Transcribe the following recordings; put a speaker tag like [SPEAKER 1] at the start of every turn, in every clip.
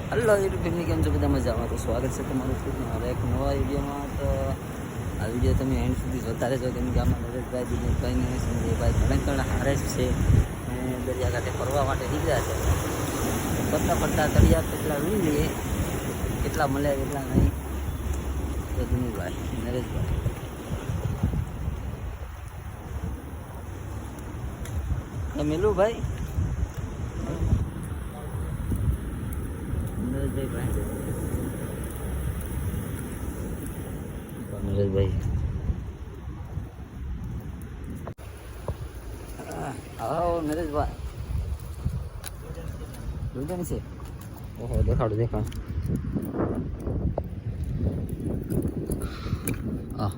[SPEAKER 1] Hello YouTube family, કેમ છો બધા? મજામાં? તો સ્વાગત છે તમારું ખૂબ હવે એક નવા વિડીયોમાં. તો આ વિડીયો તમે એન્ડ સુધી જોતા રહેજો, કેમ કે આમાં નરેશભાઈ, દિનેશભાઈ ને સંજયભાઈ ઘણા હારેસ છે અને દરિયાકાંઠે ફરવા માટે નીકળ્યા છે. ફરતા ફરતા તળિયા કેટલા વી લઈએ, કેટલા મળે કેટલા નહીં. તો દિનેશભાઈ, નરેશભાઈ મેલું ભાઈ નરેશભાઈ આવો નરેશભાઈ જોઈ છે. ઓહો, દેખાડો હા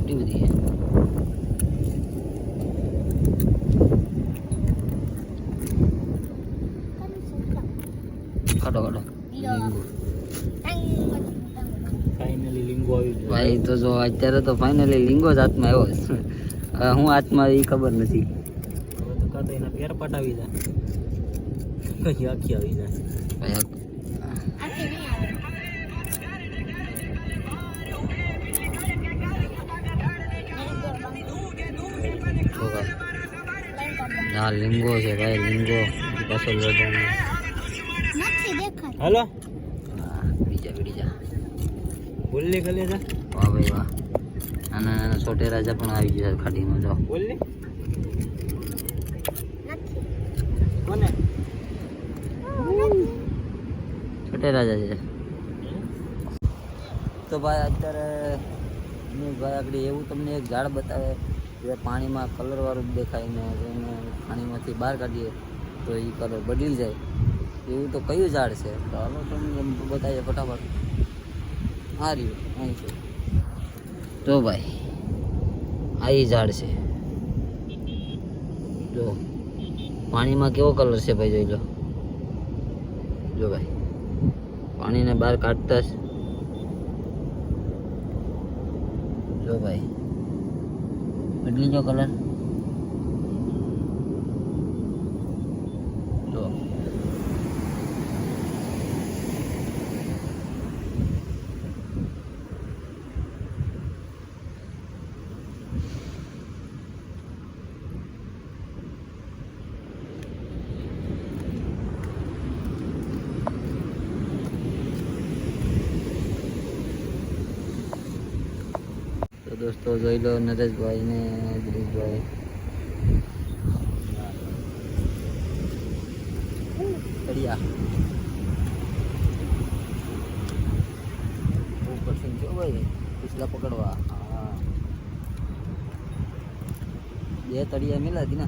[SPEAKER 1] એટલી બધી કાઢો
[SPEAKER 2] ફાઇનલી લીંગો આવી ગયો
[SPEAKER 1] ભાઈ. તો જો અત્યારે તો ફાઇનલી લીંગો જ હાથમાં આવ્યો છે. હું હાથમાં એ ખબર નથી.
[SPEAKER 2] હવે તો કાં તો એના પેરપાટ આવી જાય, પછી આખી આવી જાય.
[SPEAKER 1] હા લીંગો છે ભાઈ, લીંગો પાછો
[SPEAKER 2] હાલો
[SPEAKER 1] બીજા
[SPEAKER 2] બોલલી ખાલી જા.
[SPEAKER 1] વાહ ભાઈ વાહ. નાના નાના છોટે રાજા પણ આવી ગયા ખાડીમાં. જો
[SPEAKER 2] બોલલી કોને
[SPEAKER 1] છોટે રાજા છે. તો ભાઈ અત્યારે ભાઈ આગળ એવું તમને એક ઝાડ બતાવે જે પાણીમાં કલરવાળું દેખાય ને એને પાણીમાંથી બહાર કાઢીએ તો એ કલર બદલી જાય. એવું તો કયું ઝાડ છે? તો હાલો તમને બતાવીએ ફટાફટ. આ રહ્યું અહીં છે. જો ભાઈ આ એ ઝાડ છે. જો પાણીમાં કેવો કલર છે ભાઈ, જોઈ લો. જો ભાઈ પાણીને બહાર કાઢતા જ જો ભાઈ બદલી જો કલર. જો દોસ્તો જોઈ લો નરેશભાઈ ને દિનેશભાઈ. તળિયા બહુ કઠિન છે ભાઈ પિછલા પકડવા. હા 2 તળિયા મિલા હતી ને.